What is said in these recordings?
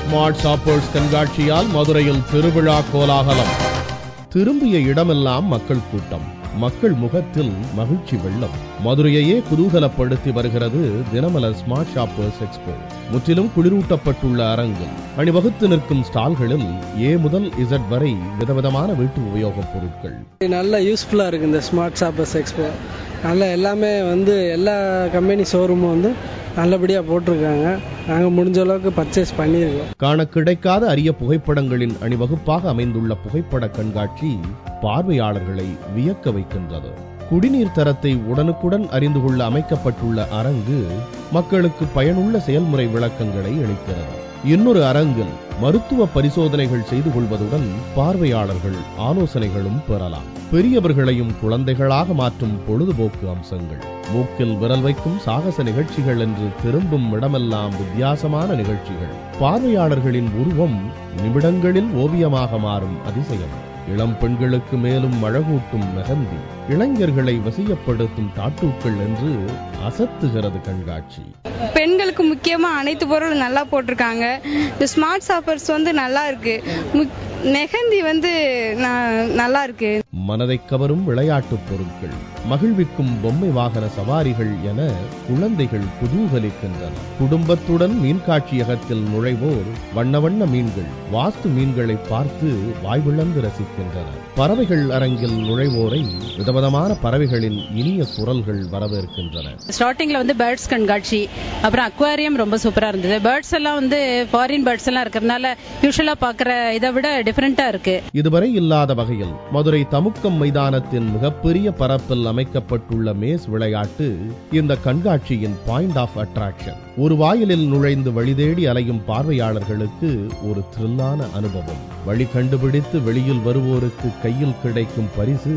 Smart shoppers கண்காட்சியால் மதுரையில் திருவிழா கோலாகலம். திரும்பிய இடமெல்லாம் மக்கள் கூட்டம், மக்கள் முகத்தில் மகிழ்ச்சி வெள்ளம். மதுரையையே குதூகலப்படுத்தி வருகிறது தினமலர் ஸ்மார்ட் ஷாப்பர்ஸ் எக்ஸ்போ. முற்றிலும் குளிரூட்டப்பட்டுள்ள அரங்கில் அணிவகுத்து நிற்கும் ஸ்டால்களில் A முதல் Z வரை விதவிதமான வீட்டு உபயோகப் பொருட்கள். நல்ல யூஸ்ஃபுல்லா இருக்கு இந்த ஸ்மார்ட் ஷாப்பர்ஸ் எக்ஸ்போ. நல்ல எல்லாமே எல்லா கம்பெனி ஷோரூமும் நல்லபடியா போட்டிருக்காங்க. நாங்க முடிஞ்ச அளவுக்கு பர்ச்சேஸ் பண்ணியிருக்கோம். காண கிடைக்காத அரிய புகைப்படங்களின் அணிவகுப்பாக அமைந்துள்ள புகைப்பட கண்காட்சி பார்வையாளர்களை வியக்க வைக்கின்றது. குடிநீர் தரத்தை உடனுக்குடன் அறிந்து கொள்ள அமைக்கப்பட்டுள்ள அரங்கு மக்களுக்கு பயனுள்ள செயல்முறை விளக்கங்களை அளிக்கிறது. இன்னொரு அரங்கில் மருத்துவ பரிசோதனைகள் செய்து கொள்வதுடன் பார்வையாளர்கள் ஆலோசனைகளும் பெறலாம். பெரியவர்களையும் குழந்தைகளாக மாற்றும் பொழுதுபோக்கு அம்சங்கள், மூக்கில் விரல் வைக்கும் சாகச நிகழ்ச்சிகள் என்று திரும்பும் இடமெல்லாம் வித்தியாசமான நிகழ்ச்சிகள். பார்வையாளர்களின் உருவம் நிமிடங்களில் ஓவியமாக மாறும் அதிசயம். இளம் பெண்களுக்கு மேலும் அழகூட்டும் மெஹந்தி, இளைஞர்களை வசியப்படுத்தும் டாட்டூக்கள் என்று அசத்துகிறது கண்காட்சி. பெண்களுக்கு முக்கியமா அனைத்து பொருளும் நல்லா போட்டிருக்காங்க. இந்த ஸ்மார்ட் ஷாப்பர்ஸ் நல்லா இருக்கு. மெஹந்தி நல்லா இருக்கு. மனதை கவரும் விளையாட்டு பொருட்கள், மகிழ்விக்கும் பொம்மை வாகன சவாரிகள் என குழந்தைகள் குதூகலிக்கின்றன. குடும்பத்துடன் மீன் காட்சியகத்தில் நுழைவோர் வண்ண வண்ண மீன்கள், வாஸ்து மீன்களை பார்த்து வாய்விழந்து ரசிக்கின்றனர். பறவைகள் அரங்கில் நுழைவோரை விதவிதமான பறவைகளின் இனிய குரல்கள் வரவேற்கின்றன. ஸ்டார்டிங்ல பேர்ட்ஸ் கண்காட்சி, அப்புறம் அக்வாரியம் ரொம்ப சூப்பரா இருந்தது. பேர்ட்ஸ் எல்லாம் ஃபாரின் பேர்ட்ஸ் எல்லாம் இருக்கிறதுனால யூசுவலா பாக்குற இதை விட டிஃபரெண்டா இருக்கு. இதுவரை இல்லாத வகையில் மதுரை தமுக்கம் மைதானத்தின் மிகப்பெரிய பரப்பில் அமைக்கப்பட்டுள்ள மேஸ் விளையாட்டு இந்த கண்காட்சியின் பாயிண்ட் ஆஃப் அட்ராக்ஷன். ஒரு வாயிலில் நுழைந்து வழிதேடி அலையும் பார்வையாளர்களுக்கு ஒரு த்ரில்லான அனுபவம். வழி கண்டுபிடித்து வெளியில் வருவோருக்கு கையில் கிடைக்கும் பரிசு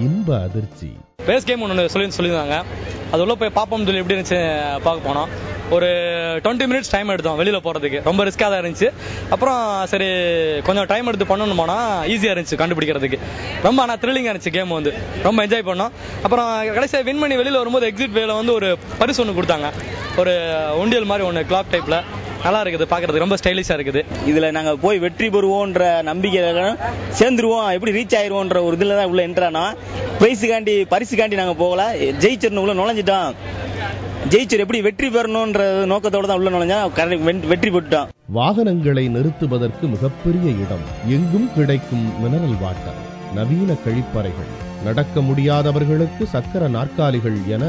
இன்ப அதிர்ச்சி. பேஸ் கேம் ஒன்று சொல்லியிருந்தாங்க. அது உள்ள போய் பார்ப்போம் சொல்லி எப்படி இருந்துச்சு பார்க்க போனோம். ஒரு 20 மினிட்ஸ் டைம் எடுத்தோம் வெளியில போறதுக்கு. ரொம்ப ரிஸ்கா தான் இருந்துச்சு. அப்புறம் சரி கொஞ்சம் டைம் எடுத்து பண்ணணும் போனா ஈஸியா இருந்துச்சு கண்டுபிடிக்கிறதுக்கு. ரொம்ப ஆனா த்ரில்லிங்கா இருந்துச்சு கேம். ரொம்ப என்ஜாய் பண்ணோம். அப்புறம் கடைசியா வின் பண்ணி வெளியில வரும்போது எக்ஸிட் வேல ஒரு பரிசு ஒன்று கொடுத்தாங்க. ஒரு உண்டியல் மாதிரி ஒன்று கிளாக் டைப்ல நல்லா இருக்குது, பாக்குறதுக்கு ரொம்ப ஸ்டைலிஷா இருக்குது. இதுல நாங்க போய் வெற்றி பெறுவோன்ற நம்பிக்கையில சேர்ந்துருவோம், எப்படி ரீச் ஆயிருவோன்ற ஒரு இதுல தான் உள்ள என்ட்ரானா. பரிசுக்காண்டி நாங்க போகல, ஜெயிச்சிருந்த உள்ள நுழைஞ்சிட்டோம். ஜெயிச்சர் எப்படி வெற்றி பெறணும்ன்ற நோக்கத்தோட தான் உள்ள நுழைஞ்சா வெற்றி பெற்றுட்டோம். வாகனங்களை நிறுத்துவதற்கு மிகப்பெரிய இடம், எங்கும் கிடைக்கும் மினரல் வாட்டர், நவீன கழிப்பறைகள், நடக்க முடியாதவர்களுக்கு சக்கர நாற்காலிகள் என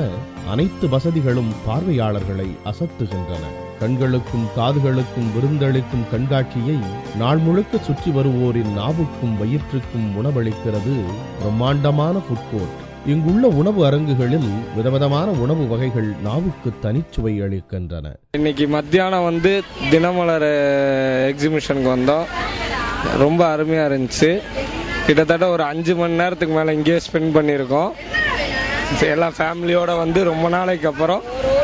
அனைத்து வசதிகளும் பார்வையாளர்களை அசத்துகின்றன. கண்களுக்கும் காதுகளுக்கும் விருந்தளிக்கும் கண்காட்சியை நாள் முழுக்க சுற்றி வருவோரின் நாவுக்கும் வயிற்றுக்கும் உணவளிக்கிறது பிரம்மாண்டமான ஃபுட் கோர்ட். இங்குள்ள உணவு அரங்குகளில் விதவிதமான உணவு வகைகள் நாவுக்கு தனிச்சுவை அளிக்கின்றன. இன்னைக்கு மத்தியானம் தினமலர் எக்ஸிபிஷனுக்கு வந்தோம். ரொம்ப அருமையா இருந்துச்சு. கிட்டத்தட்ட ஒரு 5 மணி நேரத்துக்கு மேல இங்கேயே ஸ்பெண்ட் பண்ணியிருக்கோம். எல்லாம் ஃபேமிலியோட ரொம்ப நாளைக்கு அப்புறம்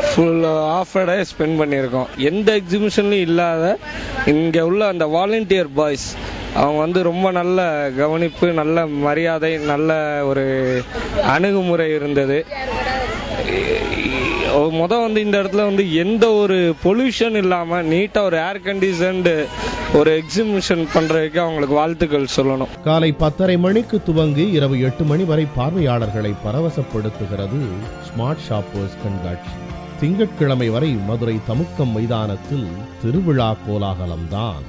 ஃபுல் ஆஃப் டே ஸ்பெண்ட் பண்ணியிருக்கோம். எந்த எக்ஸிபிஷன்லயும் இல்லாத இங்க உள்ள அந்த வாலண்டியர் பாய்ஸ் அவங்க ரொம்ப நல்ல கவனிப்பு, நல்ல மரியாதை, நல்ல ஒரு அணுகுமுறை இருந்தது. இந்த இடத்துல எந்த ஒரு பொல்யூஷன் இல்லாம நீட்டா ஒரு ஏர் கண்டிஷன்டு ஒரு எக்ஸிபிஷன் பண்றதுக்கு அவங்களுக்கு வாழ்த்துக்கள் சொல்லணும். காலை 10:30 மணிக்கு துவங்கி இரவு 8 மணி வரை பார்வையாளர்களை பரவசப்படுத்துகிறது ஸ்மார்ட் ஷாப்பர்ஸ் கண்காட்சி. திங்கட்கிழமை வரை மதுரை தமுக்கம் மைதானத்தில் திருவிழா கோலாகலம்தான்.